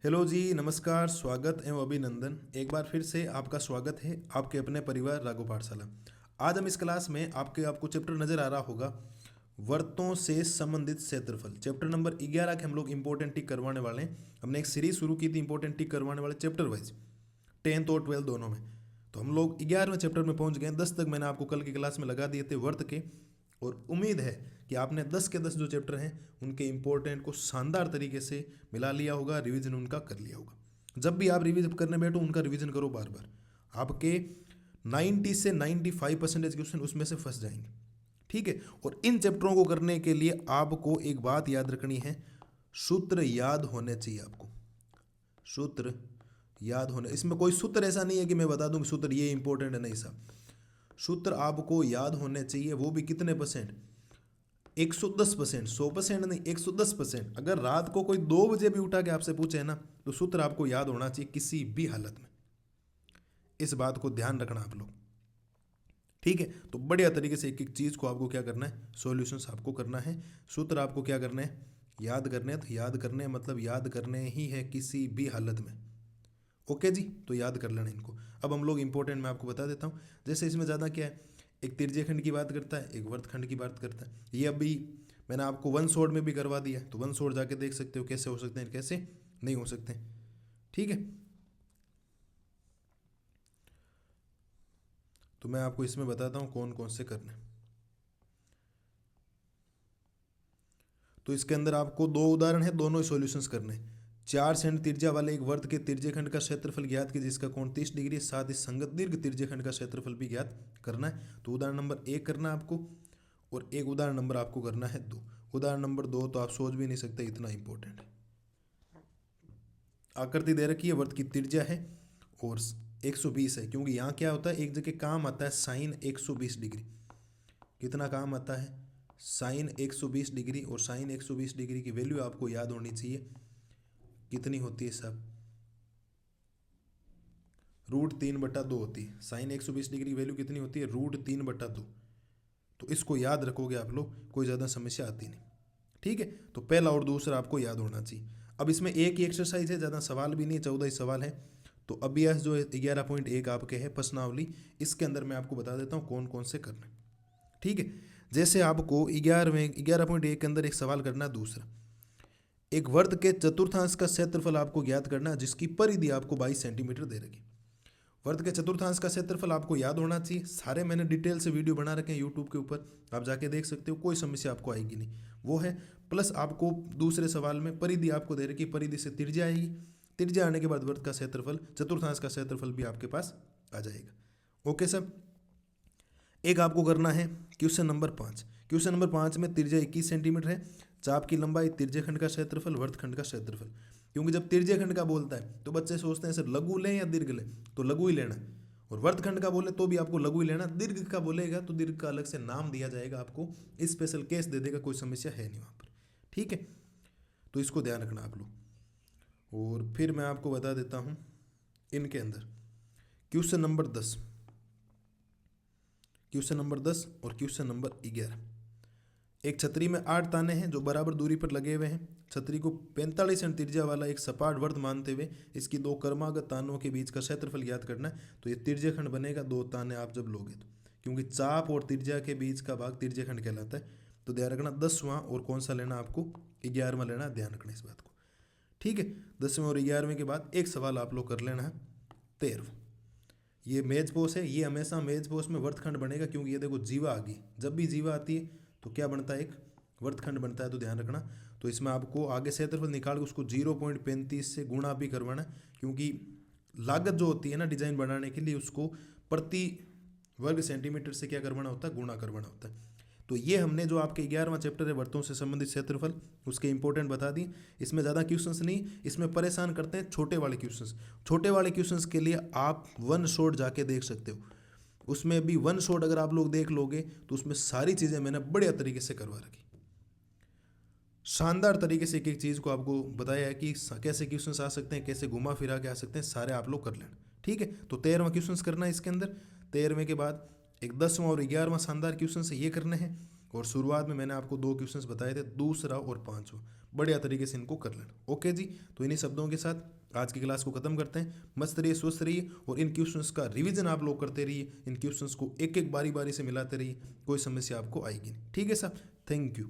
Hello जी, नमस्कार, स्वागत एवं अभिनंदन। एक बार फिर से आपका स्वागत है आपके अपने परिवार राघव पाठशाला। आज हम इस क्लास में आपको चैप्टर नज़र आ रहा होगा, वर्तों से संबंधित क्षेत्रफल। चैप्टर नंबर 11 के हम लोग इंपॉर्टेंट टिक करवाने वाले हैं। हमने एक सीरीज शुरू की थी इंपॉर्टेंट टिक करवाने वाले चैप्टर वाइज, 10th और 12th दोनों में। तो हम लोग 11वें चैप्टर में पहुंच गए। 10 तक मैंने आपको कल की क्लास में लगा दिए थे वर्त के, और उम्मीद है कि आपने 10 के 10 जो चैप्टर हैं उनके इंपॉर्टेंट को शानदार तरीके से मिला लिया होगा, रिवीजन उनका कर लिया होगा। जब भी आप रिवीजन करने बैठो उनका रिवीजन करो बार बार। आपके 90 से 95% क्वेश्चन उसमें से फंस जाएंगे, ठीक है। और इन चैप्टरों को करने के लिए आपको एक बात याद रखनी है, सूत्र याद होने चाहिए आपको। सूत्र याद होने, इसमें कोई सूत्र ऐसा नहीं है कि मैं बता दूं कि सूत्र ये इंपॉर्टेंट है, नहीं साहब। सूत्र आपको याद होने चाहिए, वो भी कितने परसेंट? 110%, 100% नहीं, 110%। अगर रात को कोई 2 बजे भी उठा के आपसे पूछे ना, तो सूत्र आपको याद होना चाहिए किसी भी हालत में। इस बात को ध्यान रखना आप लोग, ठीक है। तो बढ़िया तरीके से एक एक चीज़ को आपको क्या करना है, सॉल्यूशंस आपको करना है। सूत्र आपको क्या करना है, याद करने हैं। तो याद करने मतलब याद करने ही है किसी भी हालत में। ओके जी, तो याद कर लेना इनको। अब हम लोग इंपॉर्टेंट मैं आपको बता देता हूँ। जैसे इसमें ज़्यादा क्या है, एक तिर्यक खंड की बात करता है, एक वर्तखंड की बात करता है। ये अभी मैंने आपको वन शॉट में भी करवा दिया, तो वन शॉट जाके देख सकते हो कैसे हो सकते हैं, कैसे नहीं हो सकते, ठीक है। तो मैं आपको इसमें बताता हूँ कौन कौन से करने। तो इसके अंदर आपको दो उदाहरण है, दोनों ही सॉल्यूशंस करने हैं। 4 सेंट त्रिज्या वाले एक वर्त के तिर्यखंड का क्षेत्रफल ज्ञात कीजिए जिसका कोण 30 डिग्री है, साथ ही संगत दीर्घ तिर्यखंड का क्षेत्रफल भी ज्ञात करना है। तो उदाहरण नंबर 1 करना है आपको, और एक उदाहरण नंबर आपको करना है 2। उदाहरण नंबर 2 तो आप सोच भी नहीं सकते, इतना इंपॉर्टेंट है। आकृति दे रखी है, वर्त की त्रिज्या है और 120 है, क्योंकि यहाँ क्या होता है, एक जगह काम आता है साइन 120 डिग्री। कितना काम आता है? Sine 120 degree. और साइन 120 डिग्री की वैल्यू आपको याद होनी चाहिए, कितनी होती है सब? √3/2 होती है। साइन 120 डिग्री की वैल्यू कितनी होती है? √3/2। तो इसको याद रखोगे आप लोग, कोई ज़्यादा समस्या आती नहीं, ठीक है। तो पहला और दूसरा आपको याद होना चाहिए। अब इसमें एक ही एक्सरसाइज है, ज़्यादा सवाल भी नहीं, 14 ही सवाल है। तो अभ्यास जो 11.1 आपके है प्रश्नावली, इसके अंदर मैं आपको बता देता हूँ कौन कौन से करने, ठीक है। जैसे आपको 11.1 के अंदर एक सवाल करना है दूसरा, एक वर्त के चतुर्थांश का क्षेत्रफल आपको ज्ञात करना है जिसकी परिधि आपको 22 सेंटीमीटर दे रखी। वर्त के चतुर्थांश का क्षेत्रफल आपको याद होना चाहिए। सारे मैंने डिटेल से वीडियो बना रखे हैं यूट्यूब के ऊपर, आप जाके देख सकते हो, कोई समस्या आपको आएगी नहीं। वो है प्लस आपको दूसरे सवाल में परिधि आपको दे रखी, परिधि से त्रिज्या आएगी, त्रिज्या आने के बाद वर्त का क्षेत्रफल, चतुर्थांश का क्षेत्रफल भी आपके पास आ जाएगा। Okay sir. एक आपको करना है क्वेश्चन नंबर 5। क्वेश्चन नंबर 5 में त्रिज्या 21 सेंटीमीटर है, चाप की लंबाई, तिर्यखंड का क्षेत्रफल, वर्तखंड का क्षेत्रफल। क्योंकि जब तिर्यखंड का बोलता है तो बच्चे सोचते हैं सर लघु लें या दीर्घ लें, तो लघु ही लेना। और वर्तखंड का बोले तो भी आपको लघु ही लेना। दीर्घ का बोलेगा तो दीर्घ का अलग से नाम दिया जाएगा, आपको स्पेशल केस दे देगा, कोई समस्या है नहीं वहाँ पर, ठीक है। तो इसको ध्यान रखना आप लोग। और फिर मैं आपको बता देता हूँ इनके अंदर क्वेश्चन नंबर 10, क्वेश्चन नंबर 10 और क्वेश्चन नंबर 11। एक छतरी में 8 ताने हैं जो बराबर दूरी पर लगे हुए हैं। छतरी को 45 सेंट त्रिज्या वाला एक सपाट वर्त मानते हुए इसकी दो क्रमागत तानों के बीच का क्षेत्रफल ज्ञात करना है। तो ये तिर्यखंड बनेगा, दो ताने आप जब लोगे तो, क्योंकि चाप और त्रिज्या के बीच का भाग तिर्यखंड कहलाता है। तो ध्यान रखना 10वां और कौन सा लेना आपको, 11वां लेना, ध्यान रखना इस बात को, ठीक है। 10वें और 11वें के बाद एक सवाल आप लोग कर लेना है 13वां। ये मेज पोस है, ये हमेशा मेज पोस में वर्तखंड बनेगा, क्योंकि ये देखो जीवा आ गई, जब भी जीवा आती है तो क्या बनता है, एक वर्तखंड बनता है। तो ध्यान रखना। तो इसमें आपको आगे क्षेत्रफल निकाल के उसको 0.35 से गुणा भी करवाना, क्योंकि लागत जो होती है ना डिजाइन बनाने के लिए, उसको प्रति वर्ग सेंटीमीटर से क्या करवाना होता है, गुणा करवाना होता है। तो ये हमने जो आपके 11वां चैप्टर है वर्तों से संबंधित क्षेत्रफल, उसके इंपॉर्टेंट बता दिए। इसमें ज़्यादा क्वेश्चंस नहीं, इसमें परेशान करते हैं छोटे वाले क्वेश्चंस। छोटे वाले क्वेश्चंस के लिए आप वन शॉट जाके देख सकते हो, उसमें भी वन शॉट अगर आप लोग देख लोगे तो उसमें सारी चीज़ें मैंने बढ़िया तरीके से करवा रखी, शानदार तरीके से एक एक चीज़ को आपको बताया है कि कैसे क्वेश्चंस आ सकते हैं, कैसे घुमा फिरा के आ सकते हैं, सारे आप लोग कर लेना, ठीक है। तो 13वां क्वेश्चन करना है इसके अंदर। 13वें के बाद एक 10वां और 11वां शानदार क्वेश्चन से ये करने हैं। और शुरुआत में मैंने आपको 2 क्वेश्चंस बताए थे, दूसरा और पांचवा। बढ़िया तरीके से इनको कर लेना। ओके जी, तो इन्हीं शब्दों के साथ आज की क्लास को खत्म करते हैं। मस्त रहिए, स्वस्थ रहिए और इन क्वेश्चंस का रिवीजन आप लोग करते रहिए। इन क्वेश्चंस को एक एक बारी बारी से मिलाते रहिए, कोई समस्या आपको आएगी नहीं। ठीक है साहब, थैंक यू।